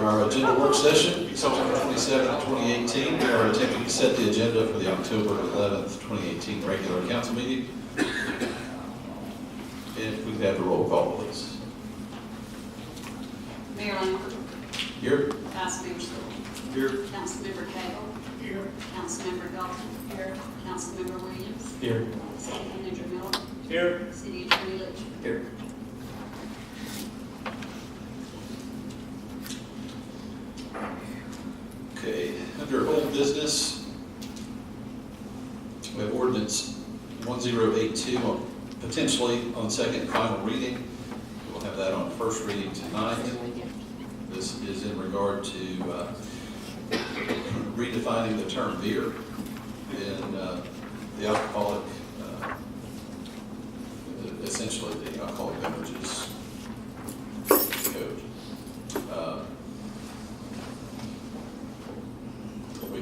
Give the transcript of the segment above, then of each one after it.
our agenda work session, September 27, 2018. We are attempting to set the agenda for the October 11th, 2018 regular council meeting. If we could have the roll call, please. Mayor Langford. Here. Councilmember Stoll. Here. Councilmember Cagle. Here. Councilmember Dalton. Here. Councilmember Williams. Here. City Manager Miller. Here. City Attorney Litchfield. Here. Okay, under old business, we have ordinance 1082 potentially on second and final reading. We'll have that on first reading tonight. This is in regard to redefining the term beer in the alcoholic, essentially the alcoholic beverages code. We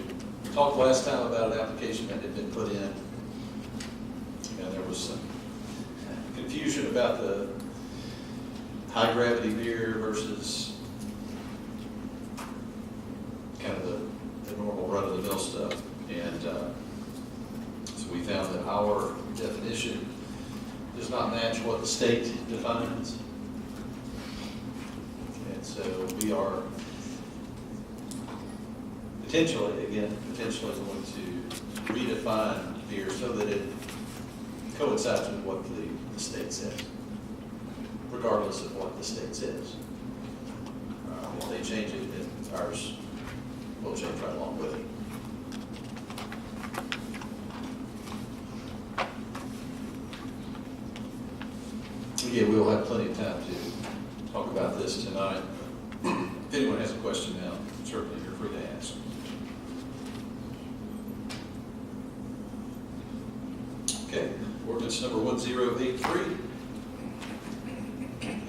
talked last time about an application that had been put in, and there was some confusion about the high gravity beer versus kind of the normal run of the mill stuff. And so we found that our definition does not match what the state defines. And so we are potentially going to redefine beer so that it coincides with what the state says, regardless of what the state says. If they change it, then ours will change right along with it. Again, we'll have plenty of time to talk about this tonight. If anyone has a question now, certainly you're free to ask. Okay, ordinance number 1083.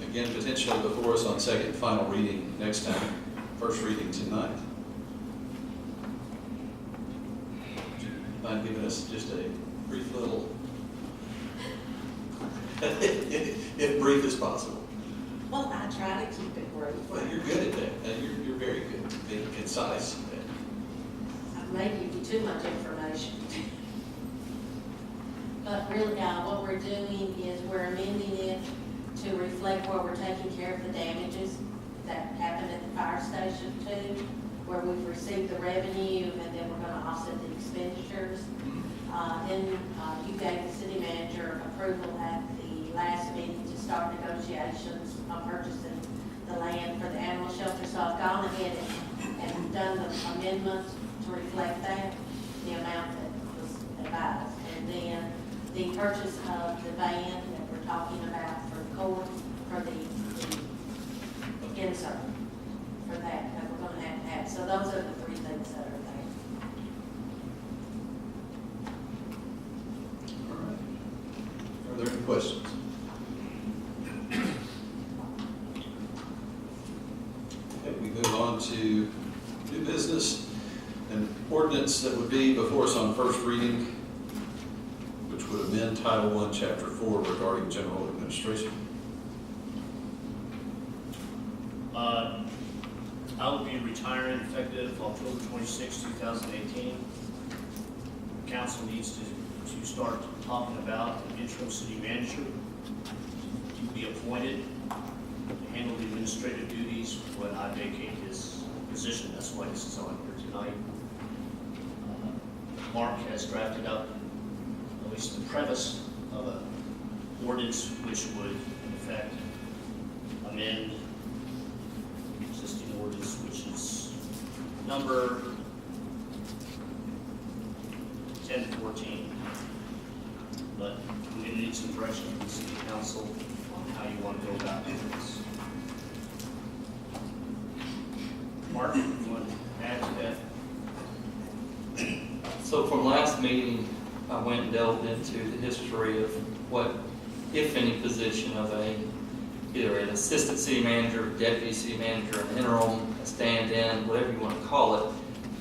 Again, potentially before us on second and final reading next time. First reading tonight. Would you mind giving us just a brief little, if brief as possible? Well, I try to keep it brief. Well, you're good at that. You're very good at being concise. I may give you too much information. But really, what we're doing is we're amending it to reflect where we're taking care of the damages that happened at the fire station too, where we've received the revenue and then we're going to offset the expenditures. Then you gave the city manager approval at the last meeting to start negotiations on purchasing the land for the animal shelter. So I've gone ahead and done the amendment to reflect that, the amount that was advised. And then the purchase of the van that we're talking about for court, for the insert, for that we're going to have. So those are the three things that are there. All right. Are there any questions? Okay, we move on to new business. An ordinance that would be before us on first reading, which would amend Title I, Chapter 4 regarding general administration. I will be retiring effective October 26, 2018. Council needs to start talking about an interim city manager to be appointed to handle the administrative duties when I vacate his position. That's why this is on here tonight. Mark has drafted up at least the preface of an ordinance which would, in effect, amend existing ordinance, which is number 1014. But we're going to need some direction from the city council on how you want to go about doing this. Mark, you want to add to that? So from last meeting, I went and delved into the history of what, if any, position of either an assistant city manager, deputy city manager, an interim, a stand-in, whatever you want to call it.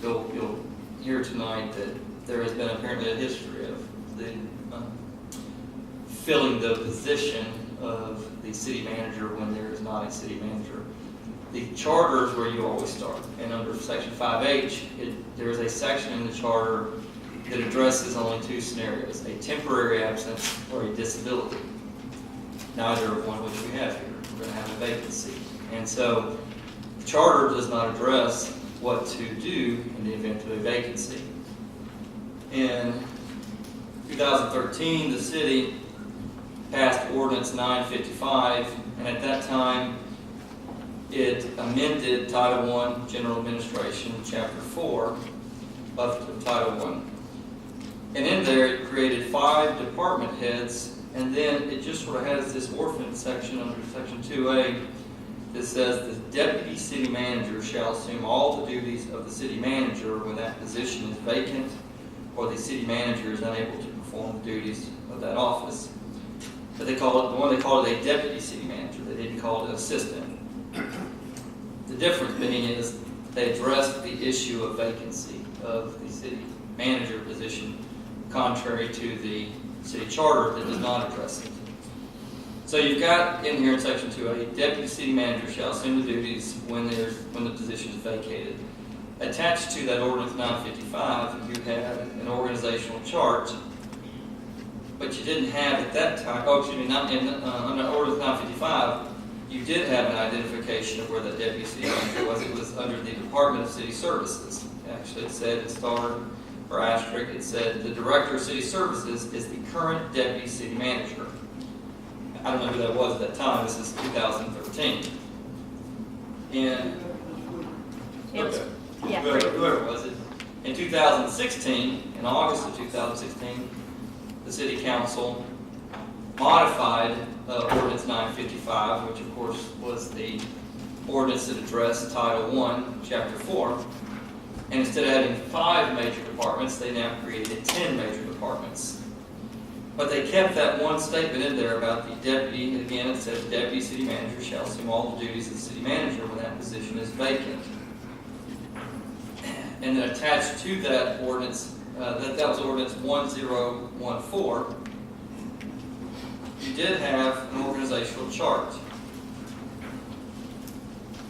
You'll hear tonight that there has been apparently a history of the filling the position of the city manager when there is not a city manager The charter is where you always start, and under section 5H, there is a section in the charter that addresses only two scenarios, a temporary absence or a disability. Neither of one which we have here. We're going to have a vacancy. And so the charter does not address what to do in the event of a vacancy. In 2013, the city passed Ordinance 955, and at that time, it amended Title I, General Administration, Chapter 4 of Title I. And in there, it created 5 department heads, and then it just sort of has this orphan section under Section 2A that says the deputy city manager shall assume all the duties of the city manager when that position is vacant or the city manager is unable to perform the duties of that office. But they call it a deputy city manager. They didn't call it an assistant. The difference being is they addressed the issue of vacancy of the city manager position, contrary to the city charter that does not address it. So you've got in here in section 2A, deputy city manager shall assume the duties when the position is vacated. Attached to that ordinance 955, you had an organizational chart, but you didn't have at that time. Under ordinance 955, you did have an identification of where the deputy city manager was. It was under the Department of City Services. Actually, it said it starred or asterisk. It said the director of city services is the current deputy city manager. I don't know who that was at that time. This is 2013. And whoever it was, in 2016, in August of 2016, the city council modified Ordinance 955, which of course was the ordinance that addressed Title I, Chapter 4. And instead of having 5 major departments, they now created 10 major departments. But they kept that one statement in there about the deputy. Again, it says deputy city manager shall assume all the duties of the city manager when that position is vacant. And then attached to that ordinance, that was Ordinance 1014, you did have an organizational chart.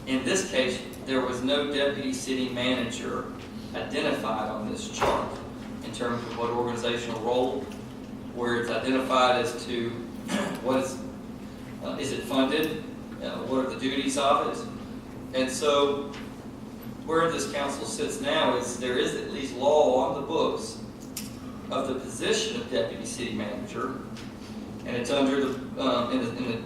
In this case, there was no deputy city manager identified on this chart in terms of what organizational role, where it's identified as to what is it funded, what are the duties of it. And so where this council sits now is there is at least law on the books of the position of deputy city manager, and it's under the in the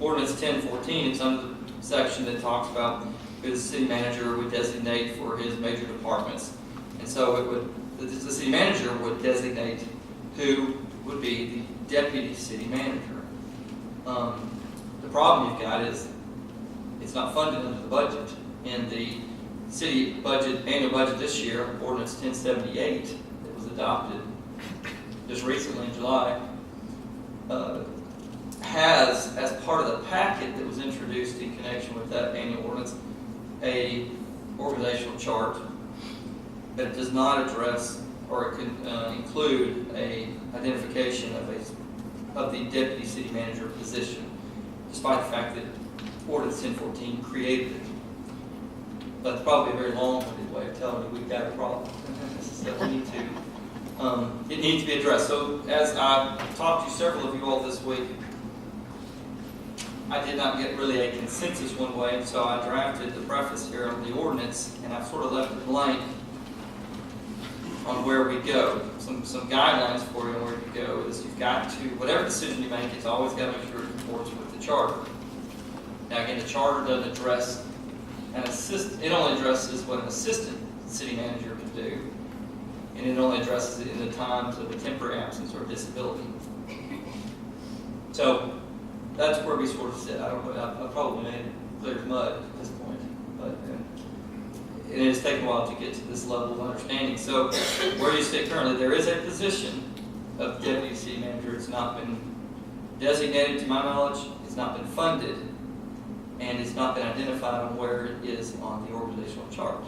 ordinance 1014. It's under the section that talks about who the city manager would designate for his major departments, and so the city manager would designate who would be the deputy city manager. The problem you've got is it's not funded under the budget. In the city budget, annual budget this year, Ordinance 1078, that was adopted just recently in July, has, as part of the packet that was introduced in connection with that annual ordinance, a organizational chart, but it does not address or it could include a identification of the deputy city manager position, despite the fact that Ordinance 1014 created it. That's probably a very long-winded way of telling you we've got a problem. So we need to, it needs to be addressed. So as I talked to several of you all this week, I did not get really a consensus one way, so I drafted the preface here of the ordinance, and I've sort of left it blank on where we go. Some guidelines for you on where you go is you've got to, whatever decision you make, it's always got to make sure it comports with the charter. Now again, the charter doesn't address an assistant, it only addresses what an assistant city manager can do, and it only addresses it in the times of a temporary absence or disability. So that's where we sort of sit. I probably made it clear as mud at this point, but it has taken a while to get to this level of understanding. So where you sit currently, there is a position of deputy city manager. It's not been designated to my knowledge, it's not been funded, and it's not been identified on where it is on the organizational chart.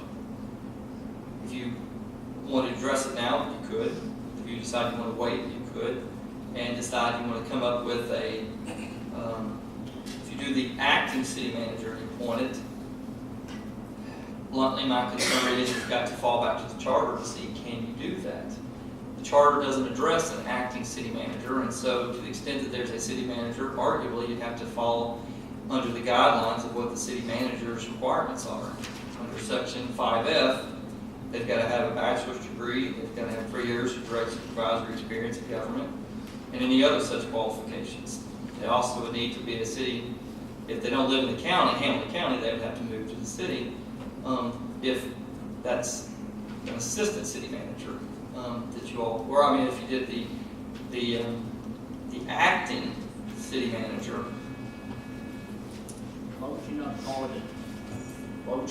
If you want to address it now, you could. If you decide you want to wait, you could. And decide you want to come up with a, if you do the acting city manager and appoint it, bluntly, my concern is you've got to fall back to the charter to see, can you do that? The charter doesn't address an acting city manager, and so to the extent that there's a city manager, arguably you'd have to fall under the guidelines of what the city manager's requirements are. Under section 5F, they've got to have a bachelor's degree, they've got to have 3 years of direct supervisory experience in government, and any other such qualifications. They also would need to be a city, if they don't live in the county, Hamilton County, they would have to move to the city. If that's an assistant city manager that you all, or I mean, if you did the acting city manager, Why would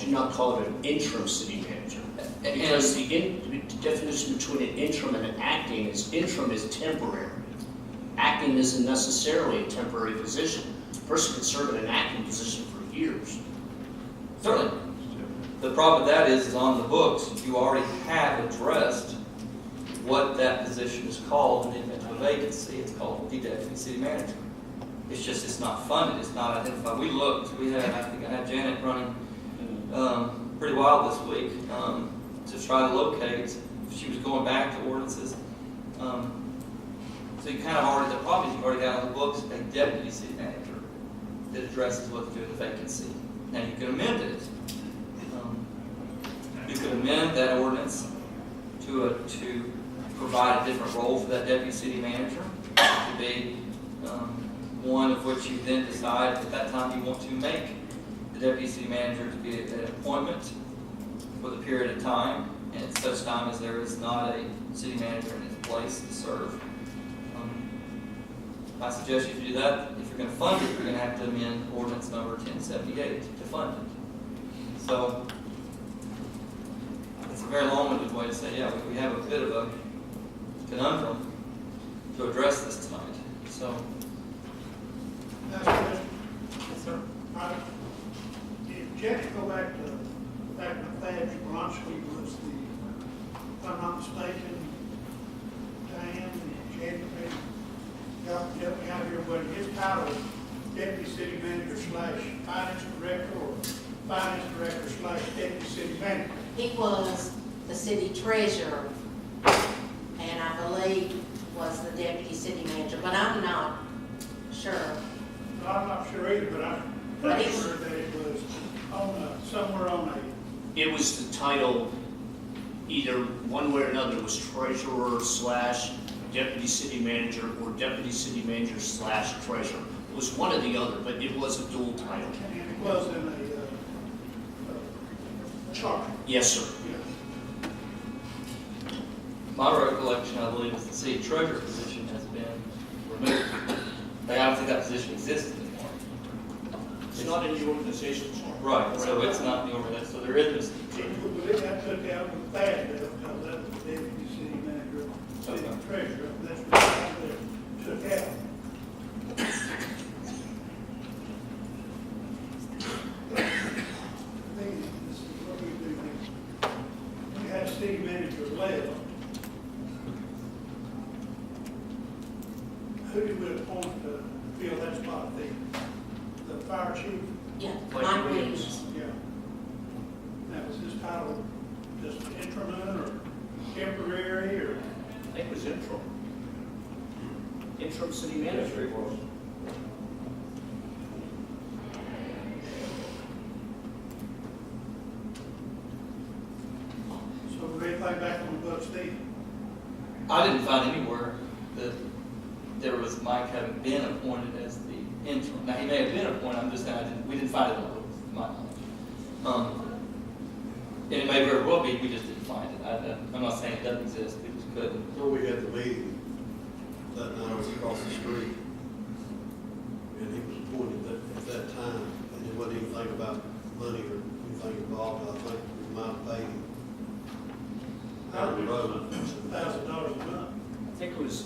you not call it an interim city manager? Because the definition between an interim and an acting is interim is temporary. Acting isn't necessarily a temporary position. A person can serve in an acting position for years. certainly. The problem with that is on the books, you already have addressed what that position is called in the event of a vacancy. It's called the deputy city manager. It's just, it's not funded, it's not identified. We looked, I think I had Janet running pretty wild this week to try to locate. She was going back to ordinances. So you kind of already, the problem is you've already got on the books a deputy city manager that addresses what to do with the vacancy. Now you can amend it. You could amend that ordinance to provide a different role for that deputy city manager. It could be one of which you then decide at that time you want to make the deputy city manager to be an appointment for the period of time, and at such time as there is not a city manager in his place to serve. I suggest you do that. If you're going to fund it, you're going to have to amend ordinance number 1078 to fund it. So it's a very long-winded way to say, yeah, we have a bit of a conundrum to address this tonight. So, That's good. yes, sir. If Jack go back to Thaddeus Bronski was the, if I'm not mistaken, Diane, Jack, help me out here, but his title was Deputy City Manager / Finance Director or Finance Director / Deputy City Manager. He was the city treasurer, and I believe was the deputy city manager, but I'm not sure. Well, I'm not sure either, but I'm pretty sure that it was on somewhere on a. It was the title, either one way or another, it was treasurer / deputy city manager or deputy city manager / treasurer. It was one or the other, but it was a dual title. And it was in a chart. Yes, sir. Yeah. My recollection, I believe, is the city treasurer position has been removed. I don't think that position exists anymore. It's not in the organization chart. Right, so it's not in the organization, so there is I believe that took out with Thaddeus, because that was the deputy city manager, city Okay. treasurer, and that's what I took out. I think this is what we do next. We had a city manager left. Who did we appoint to fill that spot, the fire chief? Yeah, Mike Mike Williams. Williams. Yeah. Now, was his title just interim or temporary or? I think it was interim. Interim city manager. was. So we're anything back on the books, Steve? I didn't find anywhere that there was Mike having been appointed as the interim. Now, he may have been appointed, I'm just saying, we didn't find it on the books, to my knowledge. And it may very well be, we just didn't find it. I'm not saying it doesn't exist, we just couldn't. Well, we had the meeting that night, I was across the street, and he was appointed at that time, and it wasn't anything about money or anything involved. I think we might have paid him down the road. $1,000 a month. I think it was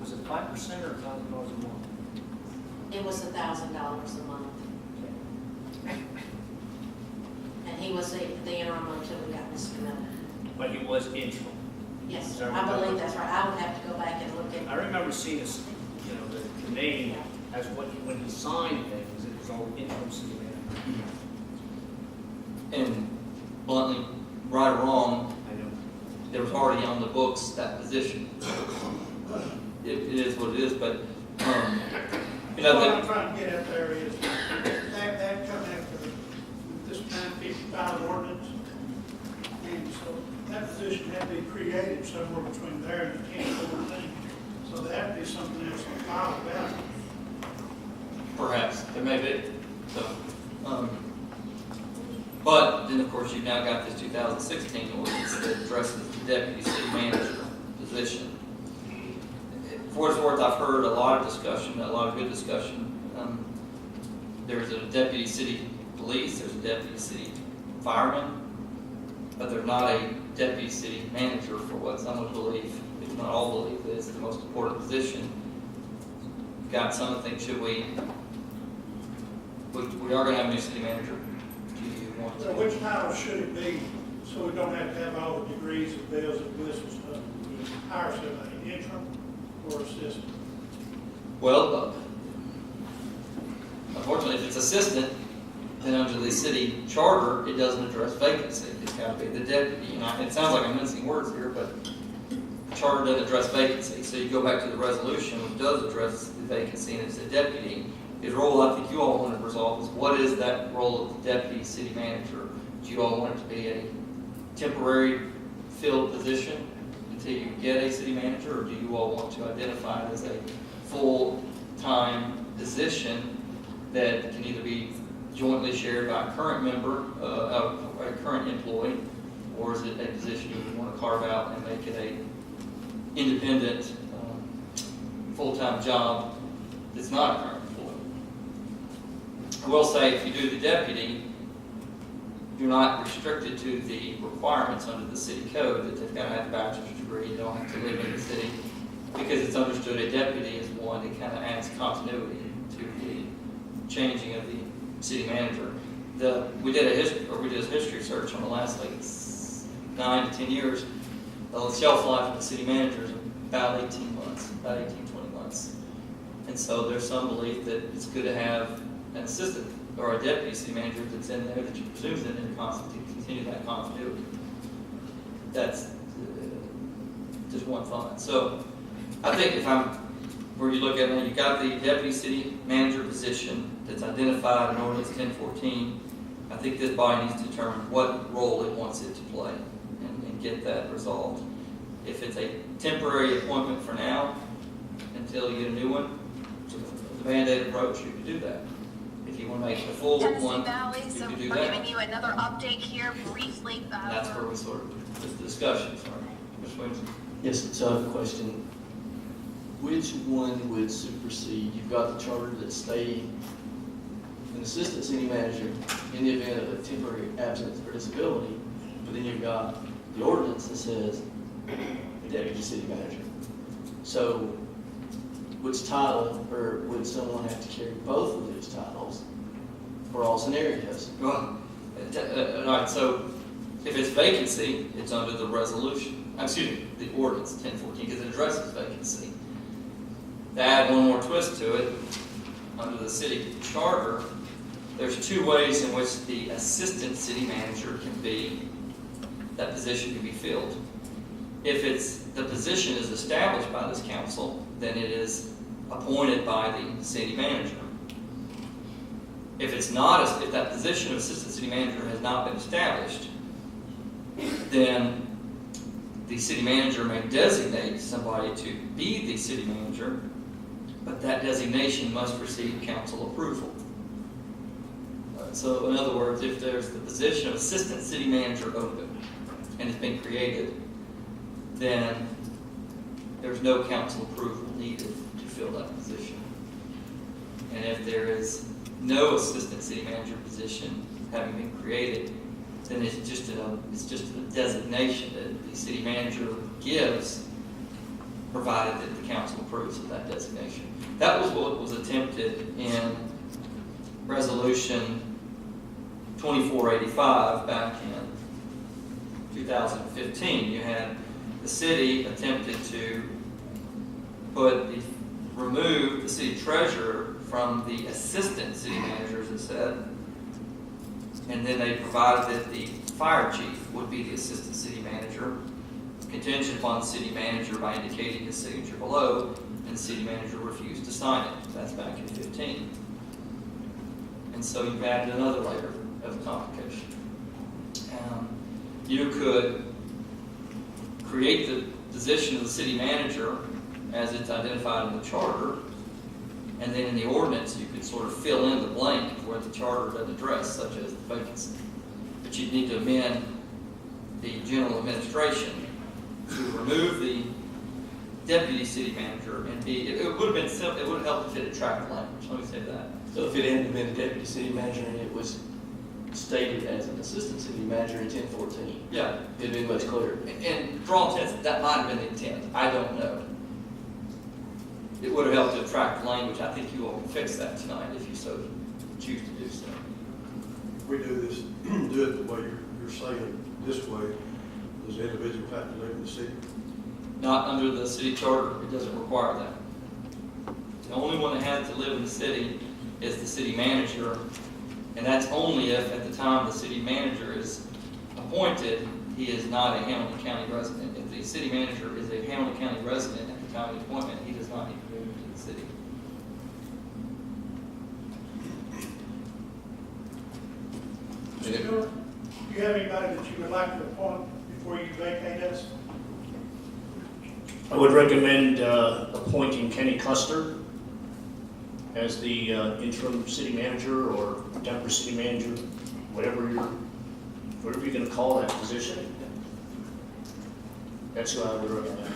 it 5% or $1,000 a month? It was $1,000 a month. And he was the interim until we got Mr. Miller. But he was interim. Yes, I I remember. believe that's right. I would have to go back and look I at. remember seeing this, the name as when he signed things, it was all interim city manager. And bluntly, right or wrong, I know. there was already on the books that position. It is what it is, but, you know, What I'm trying to get at there is, that come after this 955 ordinance. And so that position had to be created somewhere between there and the 1014. So there had to be something else on file about it. perhaps, there may be, so, but then, of course, you've now got this 2016 ordinance that addresses the deputy city manager position. For what it's worth, I've heard a lot of discussion, a lot of good discussion. There's a deputy city police, there's a deputy city fireman, but there's not a deputy city manager for what some would believe, if not all believe, is the most important position. Got some that think, should we are going to have a new city manager. Do you want So to? which title should it be, so we don't have to have all the degrees and bells and whistles stuff? We hire somebody, interim or assistant? Well, unfortunately, if it's assistant, then under the city charter, it doesn't address vacancy. It's got to be the deputy. And it sounds like I'm mincing words here, but the charter doesn't address vacancy. So you go back to the resolution, which does address the vacancy, and it's the deputy. His role, I think you all want to resolve, is what is that role of the deputy city manager? Do you all want it to be a temporary filled position until you get a city manager, or do you all want to identify it as a full-time position that can either be jointly shared by a current member, a current employee, or is it a position you would want to carve out and make it a independent, full-time job that's not a current employee? I will say, if you do the deputy, you're not restricted to the requirements under the city code that they've got to have a bachelor's degree, they don't have to live in the city, because it's understood a deputy is one that kind of adds continuity to the changing of the city manager. We did a history search on the last 9 to 10 years. The shelf life of the city manager is about 18 months, about 18, 20 months. And so there's some belief that it's good to have an assistant or a deputy city manager that's in there, that you presume is in there constantly to continue that continuity. That's just one thought. So I think where you look at it, you've got the deputy city manager position that's identified in ordinance 1014. I think this body needs to determine what role it wants it to play and get that resolved. If it's a temporary appointment for now, until you get a new one, the Band-Aid approach, you can do that. If you want to make it a full Tennessee one, Valley, you so can do we're that. giving you another update here briefly. And that's where we sort of, this discussion, sorry. Ms. Williams? Yes, so I have a question. Which one would supersede? You've got the charter that state an assistant city manager in the event of a temporary absence or disability, but then you've got the ordinance that says a deputy city manager. So which title, or would someone have to carry both of those titles for all scenarios? Well, all right, so if it's vacancy, it's under the resolution, the ordinance 1014, because it addresses vacancy. To add one more twist to it, under the city charter, there's two ways in which the assistant city manager that position can be filled. If the position is established by this council, then it is appointed by the city manager. If that position of assistant city manager has not been established, then the city manager may designate somebody to be the city manager, but that designation must receive council approval. So in other words, if there's the position of assistant city manager open and it's been created, then there's no council approval needed to fill that position. And if there is no assistant city manager position having been created, then it's just a designation that the city manager gives, provided that the council approves of that designation. That was what was attempted in Resolution 2485 back in 2015. You had the city attempted to remove the city treasurer from the assistant city manager, as it said, And then they provided that the fire chief would be the assistant city manager, contingent upon the city manager by indicating his signature below, and the city manager refused to sign it. That's back in 15. And so you've added another layer of complication. You could create the position of the city manager as it's identified in the charter, and then in the ordinance, you could sort of fill in the blank where the charter doesn't address, such as the vacancy. But you'd need to amend the general administration to remove the deputy city manager and it would have been simple, it would have helped if it had tracked the language, let me say that. So if it hadn't been deputy city manager and it was stated as an assistant city manager in 1014, Yeah, it'd been much clearer. and for all intents, that might have been the intent, I don't know. It would have helped to track the language, I think you all can fix that tonight if you so choose to do so. We do this, do it the way you're saying, this way, does the individual have to live in the city? Not under the city charter, it doesn't require that. The only one that has to live in the city is the city manager, and that's only if at the time the city manager is appointed, he is not a Hamilton County resident. If the city manager is a Hamilton County resident at the time of the appointment, he does not need to move into the city. Mr. Stewart, do you have anybody that you would like to appoint before you vacate us? I would recommend appointing Kenny Custer as the interim city manager or deputy city manager, whatever you're going to call that position. That's who I would recommend.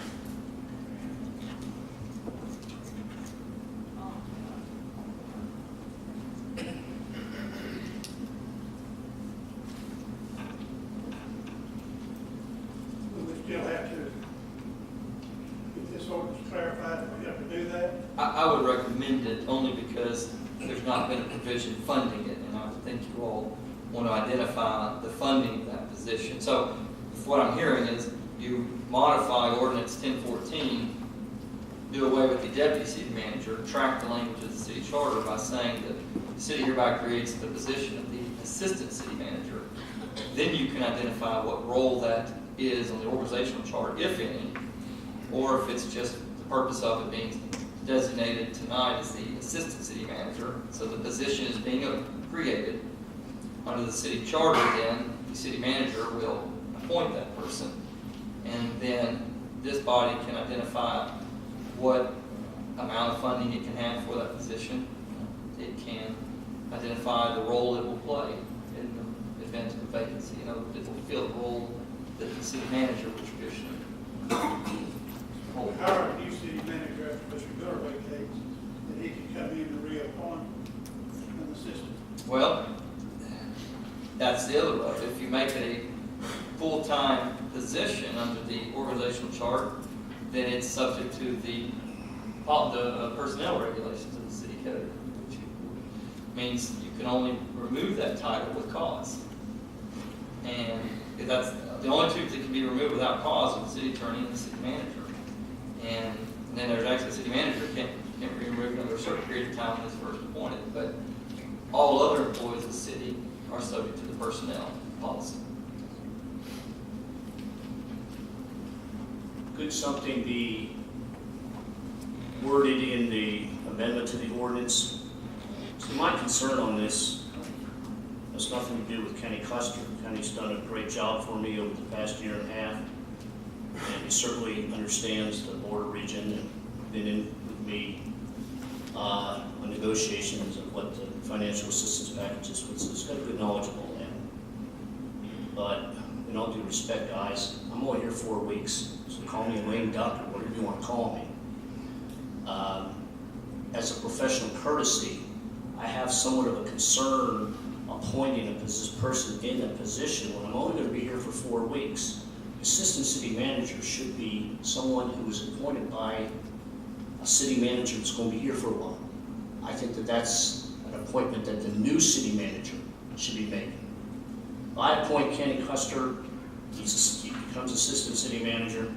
We would still have to, if this ordinance clarified that we have to do that. I would recommend it only because there's not been a provision funding it, and I think you all want to identify the funding of that position. So what I'm hearing is you modify ordinance 1014, do away with the deputy city manager, track the language of the city charter by saying that the city hereby creates the position of the assistant city manager. Then you can identify what role that is on the organizational chart, if any, or if it's just the purpose of it being designated tonight as the assistant city manager, so the position is being created. Under the city charter, then, the city manager will appoint that person, and then this body can identify what amount of funding it can have for that position. It can identify the role it will play in the event of a vacancy. You know, it will fill the role that the city manager would traditionally hold. Hire a new city manager after Mr. Miller vacates, that he can come in and reappoint an assistant. Well, that's the other road. If you make it a full-time position under the organizational chart, then it's subject to the personnel regulations of the city code, which means you can only remove that title with cause. And if that's the only two that can be removed without cause are the city attorney and the city manager. And then there's actually the city manager can't be removed under a certain period of time when it's first appointed. But all other employees of the city are subject to the personnel policy. Could something be worded in the amendment to the ordinance? So my concern on this has nothing to do with Kenny Custer. Kenny's done a great job for me over the past year and a half. And he certainly understands the border region and been in with me on negotiations of what the financial assistance packages was. So he's got a good knowledge of all that. But in all due respect, guys, I'm only here 4 weeks, so call me a lame duck or whatever you want to call me. As a professional courtesy, I have somewhat of a concern appointing this person in a position when I'm only going to be here for 4 weeks. Assistant city manager should be someone who is appointed by a city manager that's going to be here for a while. I think that that's an appointment that the new city manager should be making. If I appoint Kenny Custer, he becomes assistant city manager.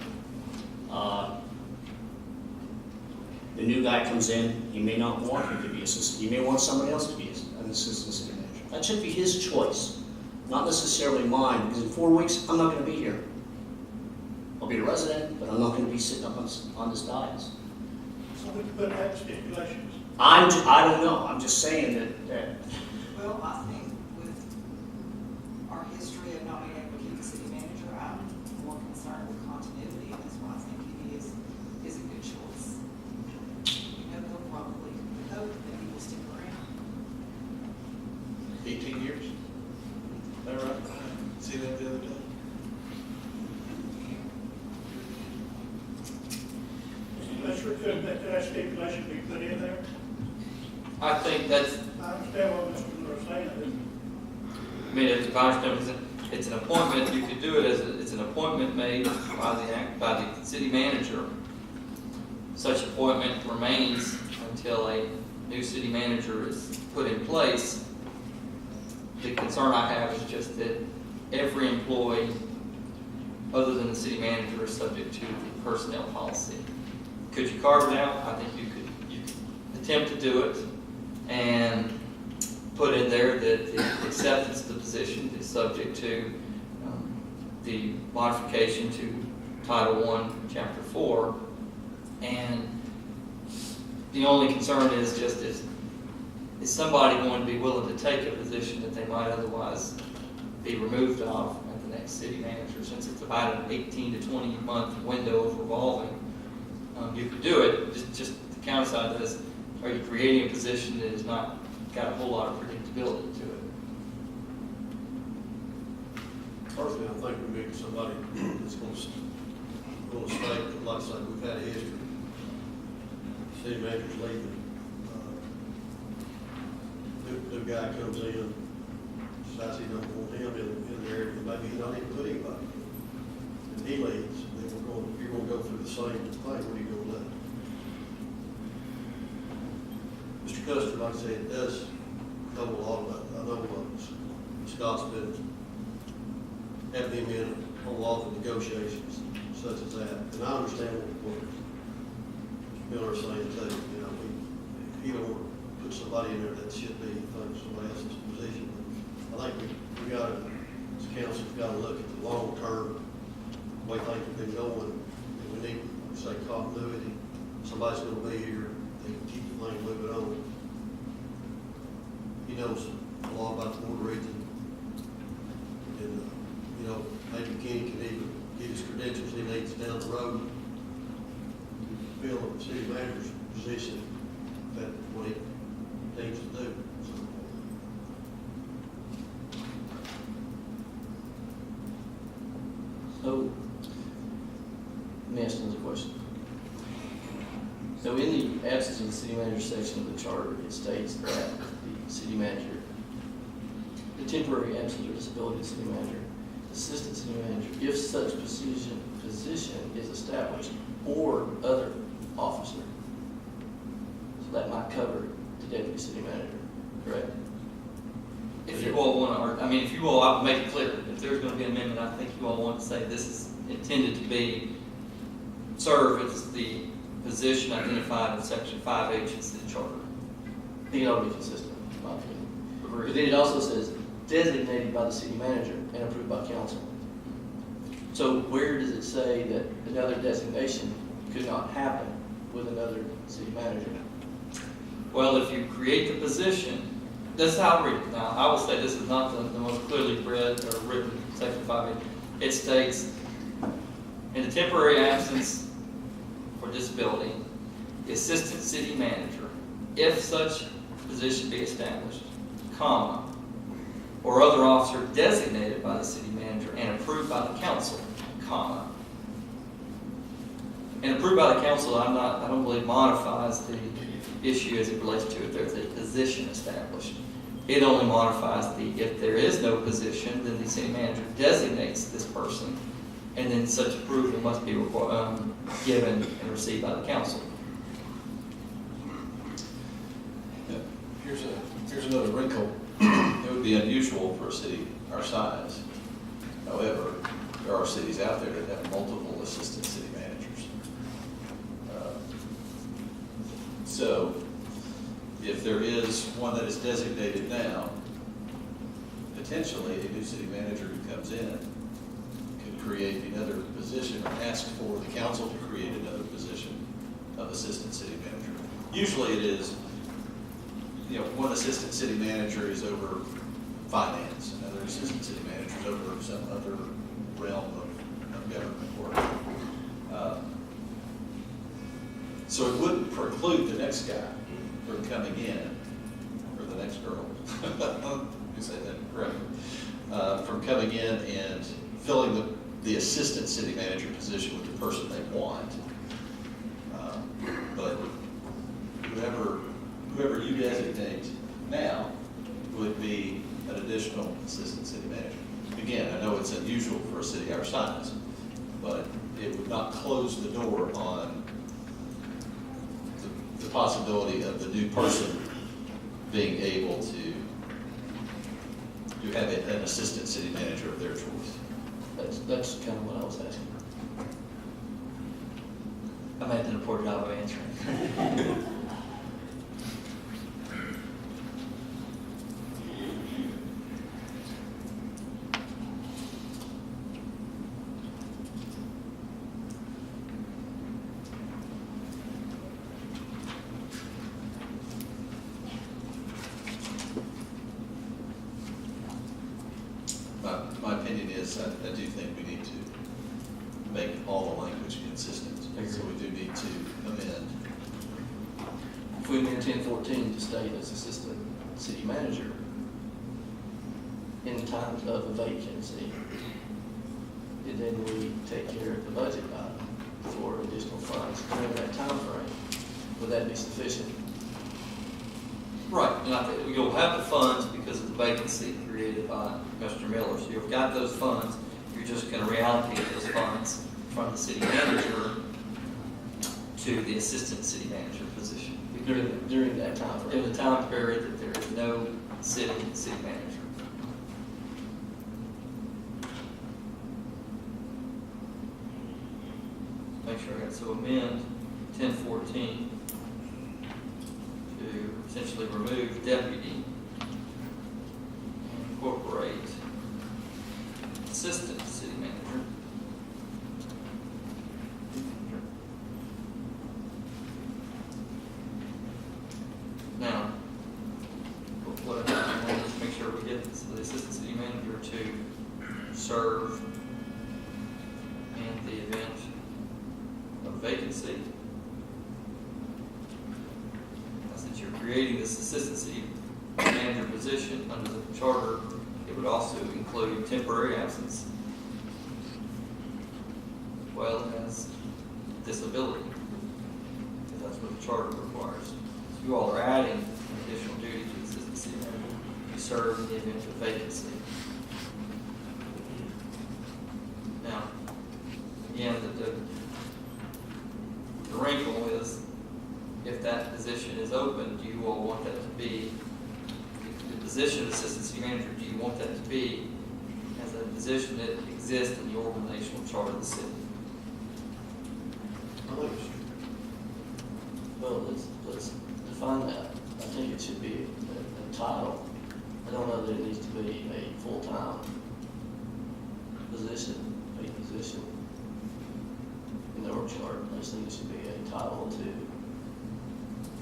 The new guy comes in, he may not want him to be assistant. He may want somebody else to be an assistant city manager. That should be his choice. not necessarily mine, because in 4 weeks, I'm not gonna be here. I'll be a resident, but I'm not gonna be sitting up on this dais. So we can put that stipulations. I don't know, I'm just saying that Well, I think with our history of not being able to keep a city manager, I'm more concerned with continuity, and that's why I think he is a good choice. You know, he'll probably hope that he will stick around. 18 years? Is that right? See that the other day? Let's could that stipulation be put in there. I think that's, I understand what Mr. Miller is saying. I mean, it's, if I understand, it's an appointment, you could do it as, it's an appointment made by the city manager. Such appointment remains until a new city manager is put in place. The concern I have is just that every employee, other than the city manager, is subject to the personnel policy. Could you carve it out? I think you could attempt to do it and put in there that the acceptance of the position is subject to the modification to Title I, Chapter 4. And the only concern is just is somebody going to be willing to take a position that they might otherwise be removed of at the next city manager, since it's about an 18 to 20 month window of revolving. You could do it, just the counterside is, are you creating a position that has not got a whole lot of predictability to it? Personally, I think we need somebody that's going to stay, like I said, we've had a history. City manager's leaving. New guy comes in, decides he don't want him in there, and maybe he don't even put anybody. And he leaves, then you're going to go through the same thing. What are you going to do? Mr. Custer, like I said, it does cover a lot of that. I know Scott's been having him in a lot of negotiations such as that. And I understand what Mr. Miller is saying too. You know, he don't want to put somebody in there that should be, somebody else's position. I think we got to, as council, we've got to look at the long term, the way things have been going. And we need, like I say, continuity. Somebody's going to be here. They can keep the thing moving on. He knows a lot about the border region. And, you know, maybe Kenny can even get his credentials he needs down the road to fill a city manager's position that what he needs to do. So, let me ask another question. So in the absence of the city manager section of the charter, it states that the city manager, the temporary absence or disability of the city manager, assistant city manager, if such position is established, or other officer. So that might cover the deputy city manager, correct? If you all want to, I mean, if you all, I'll make it clear, if there's going to be an amendment, I think you all want to say this is intended to be, serve as the position identified in Section 5H of the city charter. I think it ought to be consistent, in my opinion. But then it also says designated by the city manager and approved by council. So where does it say that another designation could not happen with another city manager? Well, if you create the position, that's how I read it. Now, I will say this is not the most clearly read or written Section 5H. It states, in the temporary absence for disability, the assistant city manager, if such position be established, comma, or other officer designated by the city manager and approved by the council, comma. And approved by the council, I don't believe modifies the issue as it relates to if there's a position established. It only modifies if there is no position, then the city manager designates this person, and then such approval must be given and received by the council. Here's another wrinkle. It would be unusual for a city our size. However, there are cities out there that have multiple assistant city managers. So if there is one that is designated now, potentially a new city manager who comes in could create another position or ask for the council to create another position of assistant city manager. Usually it is, one assistant city manager is over finance, another assistant city manager is over some other realm of government work. So it wouldn't preclude the next guy from coming in, or the next girl, you say that correctly, from coming in and filling the assistant city manager position with the person they want. But whoever you designate now would be an additional assistant city manager. Again, I know it's unusual for a city our size, but it would not close the door on the possibility of the new person being able to have an assistant city manager of their choice. That's kind of what I was asking. I'm having a poor job of answering. My opinion is, I do think we need to make all the language consistent. So we do need to amend. If we amend 1014 to state as assistant city manager in times of a vacancy, and then we take care of the budget item for additional funds during that time frame, would that be sufficient? Right, and I think you'll have the funds because of the vacancy created by Mr. Miller. So you've got those funds, you're just gonna reallocate those funds from the city manager to the assistant city manager position. During that time frame? In the time period that there is no city manager. Make sure I got, so amend 1014 to essentially remove deputy and incorporate assistant city manager. Now, what I want is to make sure we get the assistant city manager to serve in the event of vacancy. Since you're creating this assistant city manager position under the charter, it would also include temporary absence as well as disability, because that's what the charter requires. So you all are adding an additional duty to the assistant city manager to serve in the event of vacancy. Now, again, the wrinkle is, if that position is open, do you all want that to be, the position of assistant city manager, do you want that to be as a position that exists in the organizational chart of the city? Well, let's define that. I think it should be a title. I don't know that it needs to be a full-time position, paid position in the org chart. I just think it should be a title to,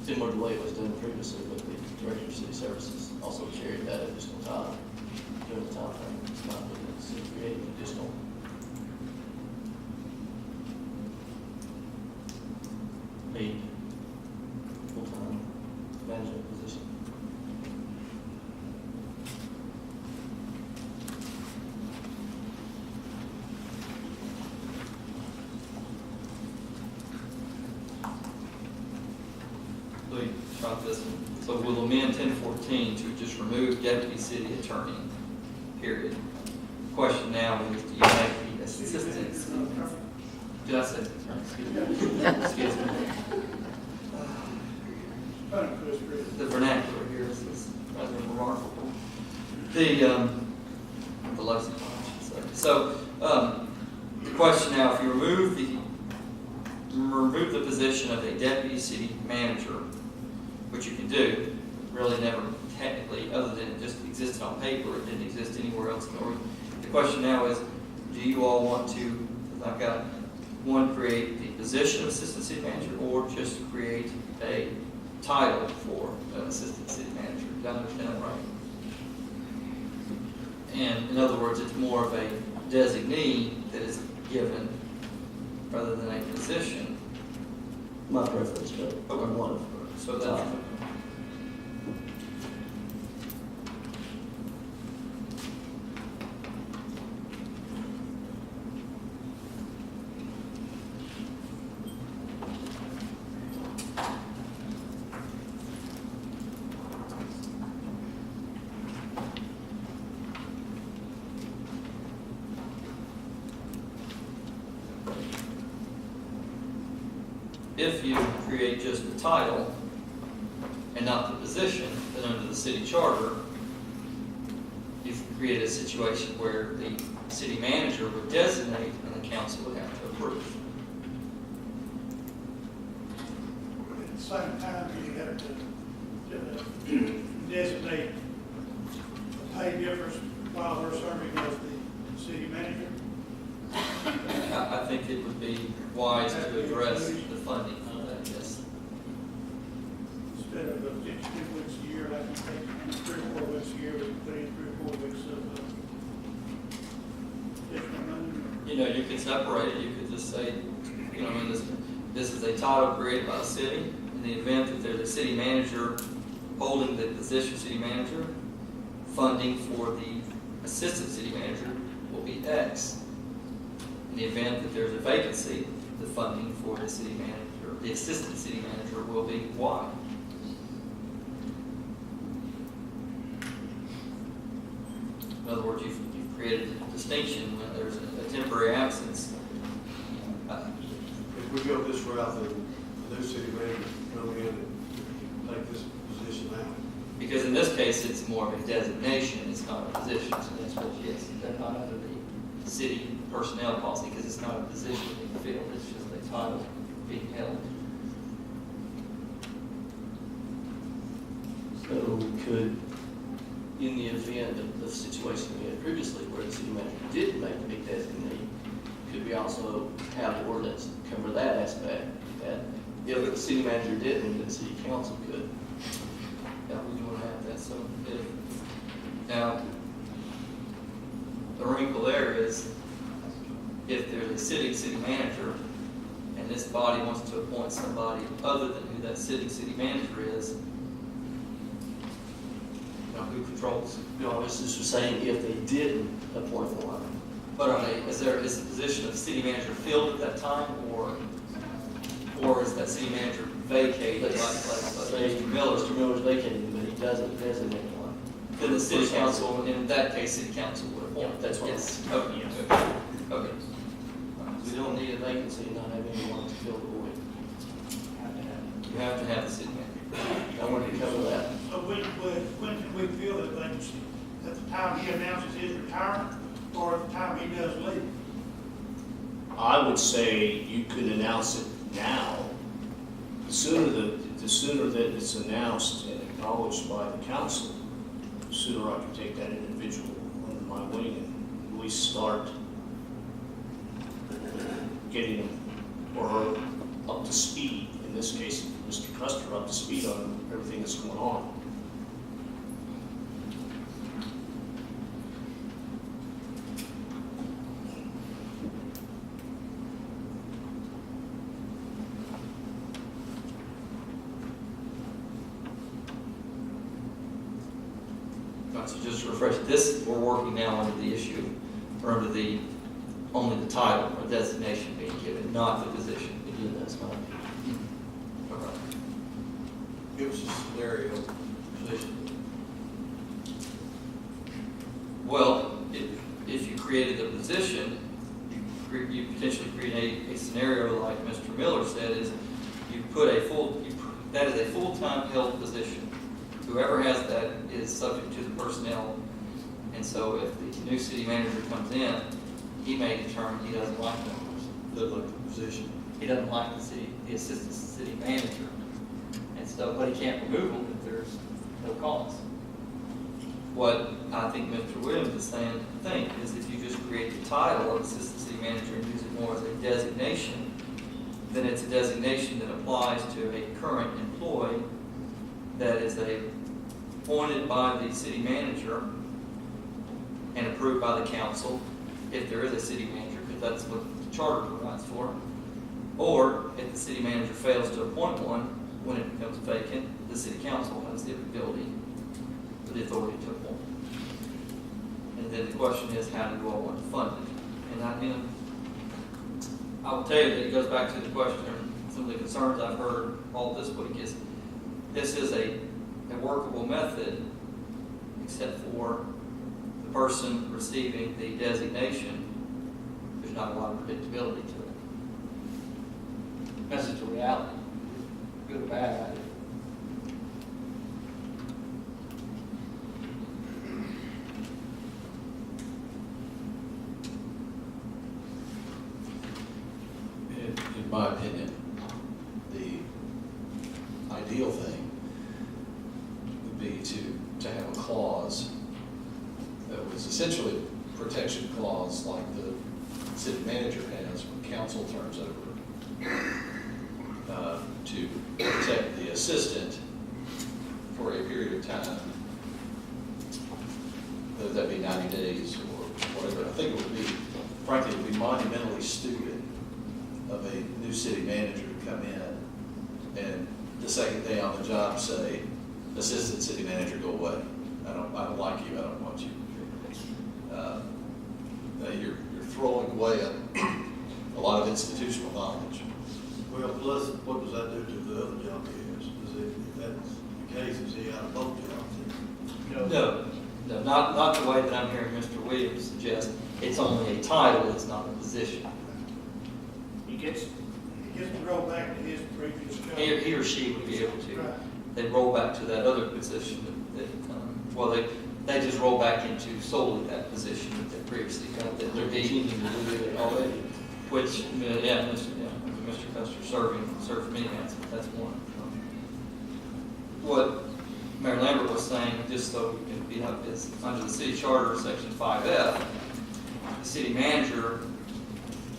similar to the way it was done previously with the Director of City Services, also carried that additional title during the time frame. It's not looking at creating additional. Paid full-time management position. Try this one. So we'll amend 1014 to just remove deputy city attorney, period. Question now is, do you have the assistants? Did I say? Excuse me. The vernacular here is rather remarkable. The lexicon, I should say. So, the question now, if you remove the position of a deputy city manager, which you can do, really never technically, other than it just existed on paper, it didn't exist anywhere else in the org. The question now is, do you all want to, I've got one, create the position of assistant city manager, or just create a title for an assistant city manager? Did I understand that right? And in other words, it's more of a designee that is given rather than a position. My preference, but Okay. one of So that's, if you create just the title and not the position, then under the city charter, you've created a situation where the city manager would designate and the council would have to approve. At the same time, you have to designate a pay difference while they're serving as the city manager. I think it would be wise to address the funding of that, yes. Instead of 52 weeks a year, like you take 3 or 4 weeks a year, we can put in 3 or 4 weeks of additional money. You know, you could separate it, you could just say, you know, I mean, this is a title created by the city. In the event that there's a city manager holding the position of city manager, funding for the assistant city manager will be X. In the event that there's a vacancy, the funding for the city manager, the assistant city manager will be Y. In other words, you've created a distinction when there's a temporary absence. If we go this route, then the new city manager come in and take this position out. Because in this case, it's more of a designation, it's not a position, so that's what, yes, they're not under the city personnel policy, because it's not a position being filled, it's just a title being held. So could, in the event of the situation we had previously where the city manager did make a big designee, could we also have the ordinance cover that aspect? That if the city manager didn't, then the city council could. Yeah, we want to have that, so if, now, the wrinkle there is, if there's a city manager, and this body wants to appoint somebody other than who that city manager is, you know, who controls? You know, I was just saying if they didn't appoint one. But are they, is the position of city manager filled at that time, or is that city manager vacated, like Mr. Miller's? Mr. Miller's vacating, but he doesn't designate one. Then the city council, in that case, city council would appoint. That's what. Yes, okay, okay, okay. We don't need a vacancy, not have anyone to fill the void. You have to have the city manager. I wanted to cover that. So when can we fill that vacancy? At the time he announces his retirement, or at the time he does leave? I would say you could announce it now. The sooner that it's announced and acknowledged by the council, the sooner I can take that individual under my wing and at least start getting him or her up to speed. In this case, Mr. Custer up to speed on everything that's going on. Right, so just to refresh, this, we're working now under the issue, or under the, only the title or designation being given, not the position. Again, that's fine. Okay. Give us a scenario position. Well, if you created the position, you potentially create a scenario like Mr. Miller said, is you put that is a full-time held position. Whoever has that is subject to the personnel, and so if the new city manager comes in, he may determine he doesn't like that person. Doesn't like the position. He doesn't like the assistant city manager, and so, but he can't remove them if there's no cause. What I think Mr. Williams is saying, is if you just create the title of assistant city manager and use it more as a designation, then it's a designation that applies to a current employee that is appointed by the city manager and approved by the council, if there is a city manager, because that's what the charter provides for. Or if the city manager fails to appoint one, when it becomes vacant, the city council has the ability, the authority to appoint. And then the question is, how do you all want to fund it? And I will tell you that it goes back to the question, some of the concerns I've heard all this week is, this is a workable method, except for the person receiving the designation. There's not a lot of predictability to it. That's just a reality, good or bad. In my opinion, the ideal thing would be to have a clause that was essentially a protection clause like the city manager has when council turns over, to protect the assistant for a period of time, whether that be 90 days or whatever. I think it would be, frankly, it would be monumentally stupid of a new city manager to come in and the second day on the job say, assistant city manager, go away. I don't like you, I don't want you. You're throwing away a lot of institutional knowledge. Well, plus, what does that do to the other job he has? If that's the case, is he out of both jobs? No, not the way that I'm hearing Mr. Williams suggest. It's only a title, it's not a position. He gets, He gets to go back to his previous job. He or she would be able to. Right. They roll back to that other position they just roll back into solely that position that they previously held, that they're Continuing to do it already. which, Mr. Custer served for many hands, but that's one. What Mayor Lambert was saying, just so you can be up, is under the city charter, section 5F, the city manager,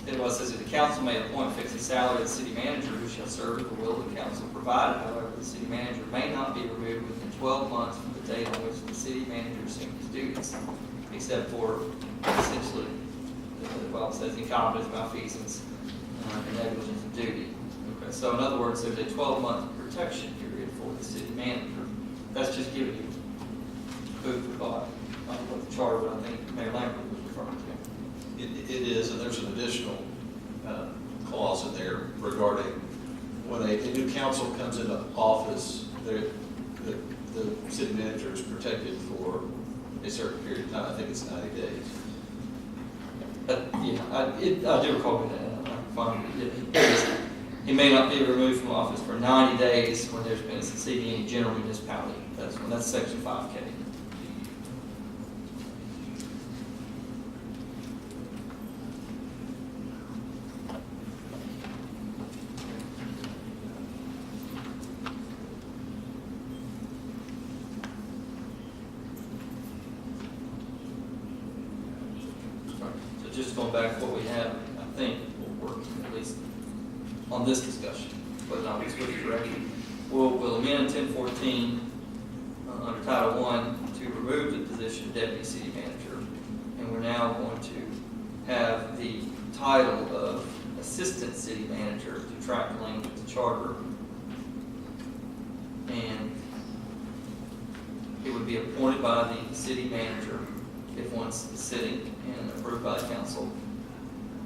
it was says that the council may appoint fixed salary of the city manager who shall serve at the will of the council, provided, however, the city manager may not be removed within 12 months from the date on which the city manager assumed his duties, except for essentially, well, it says incompetence, malfeasance, and negligence of duty. Okay, so in other words, there's a 12-month protection period for the city manager. That's just giving you food for thought on what the charter, I think Mayor Lambert was referring to. It is, and there's an additional clause in there regarding when a new council comes into office, the city manager is protected for a certain period of time. I think it's 90 days. I do recall that. He may not be removed from office for 90 days when there's been a succeeding any general municipality. That's section 5K. So just going back to what we have, I think will work at least on this discussion, but not this with direction. We'll amend 1014 under Title I to remove the position of Deputy City Manager, and we're now going to have the title of Assistant City Manager to track the language of the charter, and it would be appointed by the city manager if one's sitting and approved by the council,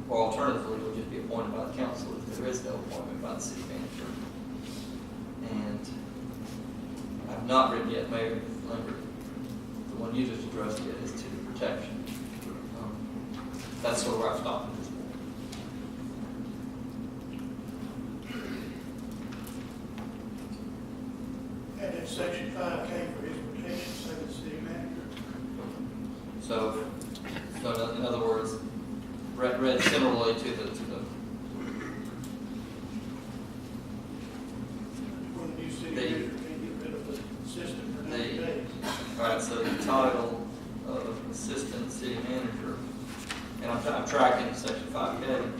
or alternatively, it would just be appointed by the council if there is no appointment by the city manager. And I've not written yet, Mayor Lambert, the one you just addressed yet is to the protection. That's sort of where I've stopped at this point. And in section 5K for his protection, say the city manager. So in other words, read similarly to the When the new city manager can get rid of the assistant for 90 days. all right, so the title and I'm tracking section 5K,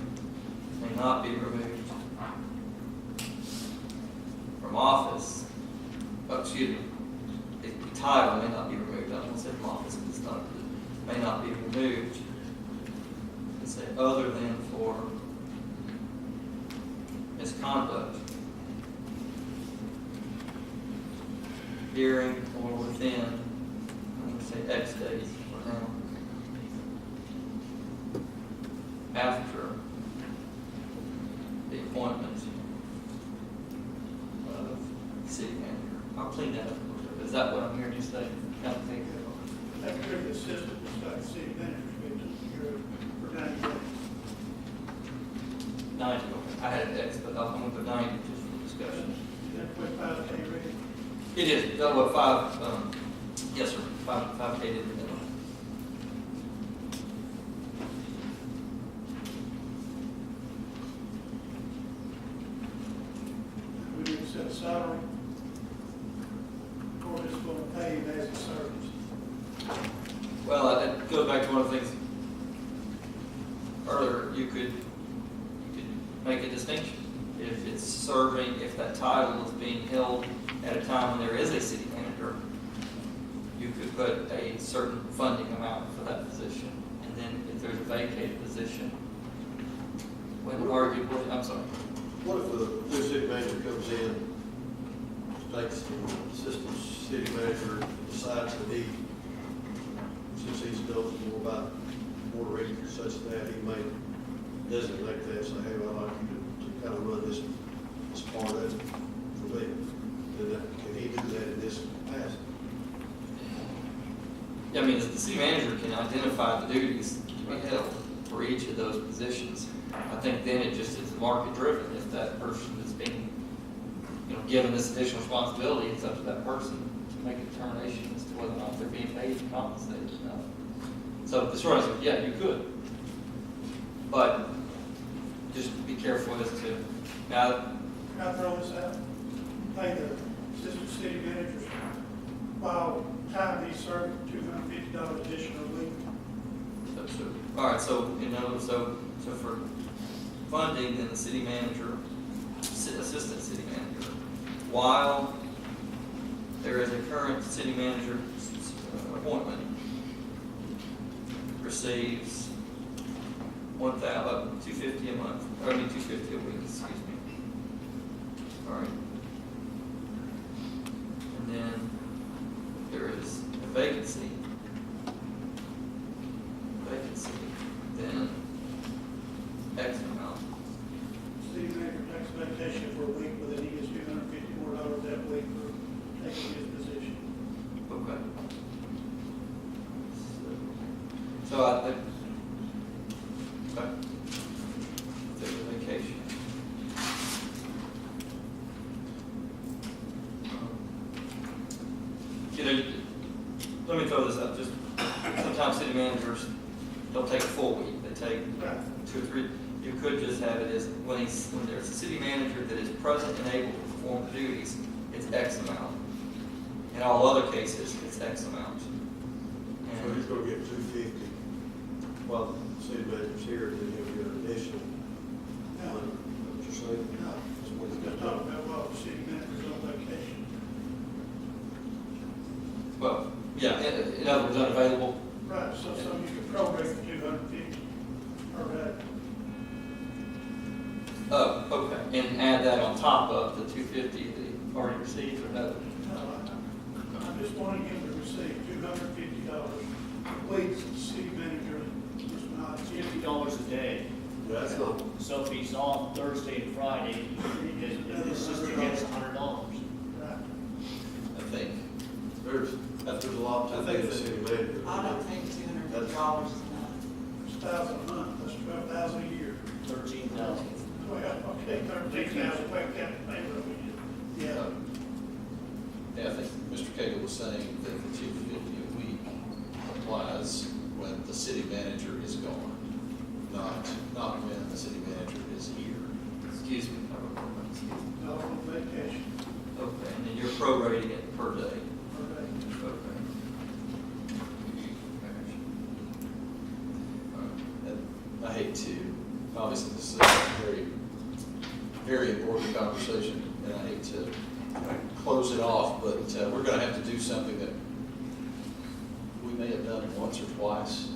may not be removed from office, excuse me, the title may not be removed, I don't want to say from office, because it's not, may not be removed, and say other than for misconduct during or within, I'm going to say X days for now, after the appointment of city manager. I'll clean that up a little bit. Is that what I'm hearing you say? Kind of think of After the assistant, it's like city manager, for 90 days. 90, okay. I had an X, but I'm going to put 90 just for discussion. That put 5K ready. It is, that was 5, yes, sir, 5K did the minimum. We need to set a salary. Or it's going to pay him as a service. Well, it goes back to one of the things earlier, you could make a distinction. If it's serving, if that title is being held at a time when there is a city manager, you could put a certain funding amount for that position. And then if there's a vacated position, when arguably, I'm sorry. What if the new city manager comes in, takes the assistant city manager, decides that he, since he's knows more about water reading such that, he may designate that, say, hey, well, I'd like you to kind of run this part of it for me. Then can he do that in this capacity? Yeah, I mean, the city manager can identify the duties to be held for each of those positions. I think then it just is market driven. If that person is being, given this additional responsibility, it's up to that person to make a determination as to whether or not they're being paid and compensated enough. So the short answer, yeah, you could. But just be careful as to, now, Can I throw this out? Pay the assistant city managers while time he's served $250 additional a week. all right, so, so for funding, then the city manager, assistant city manager, while there is a current city manager appointment, receives $250 a month, or $250 a week, excuse me. All right. And then there is a vacancy, then X amount. City manager takes vacation for a week, but then he gets $250 that week for taking his position. Okay. So I think, okay. Take a vacation. Let me throw this out, just, sometimes city managers don't take a full week, they take Right. 2 or 3. You could just have it as, when there's a city manager that is present and able to perform the duties, it's X amount. In all other cases, it's X amount. So he's gonna get $250 while the city manager's here, and then he'll get an additional No, money. Is that what you're saying? no, That's what he's we're got talking to do. about while the city manager's on vacation. Well, yeah, in other words, unavailable. Right, so you could prorate the 250 per day. Okay, and add that on top of the 250 that he already received, or no? No, I just wanted him to receive $250 a week since the city manager was not here. $50 a day. That's not, So if he's off Thursday and Friday, his assistant gets $100. Right. I think, there's a lot to being a city manager. I don't think $250 is enough. It's $1,000 a month, that's $12,000 a year. 13,000. Well, okay, 13,000, wait, that payroll. Yeah. yeah, I think Mr. Cagle was saying that the $250 a week applies when the city manager is gone, not when the city manager is here. Excuse me, excuse me. No, on vacation Okay, and then you're prorating it per day. per day. Okay. And I hate to, obviously, this is a very, very important conversation, and I hate to close it off, but we're gonna have to do something that we may have done once or twice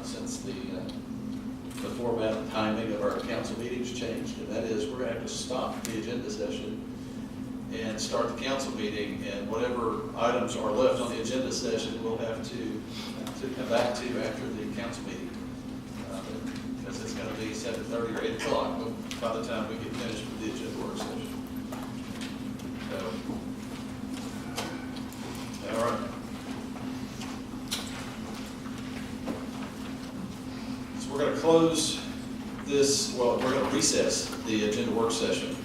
since the format and timing of our council meetings changed, and that is we're gonna have to stop the agenda session and start the council meeting, and whatever items are left on the agenda session, we'll have to come back to after the council meeting. Because it's gonna be 7:30 or 8 o'clock by the time we get finished with the agenda work session. So, all right. So we're gonna close this, well, we're gonna recess the agenda work session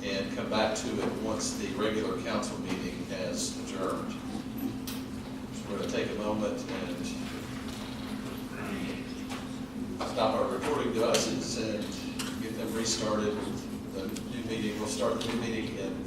and come back to it once the regular council meeting has adjourned. So we're going to take a moment and stop our recording devices and get them restarted. The new meeting, we'll start the new meeting in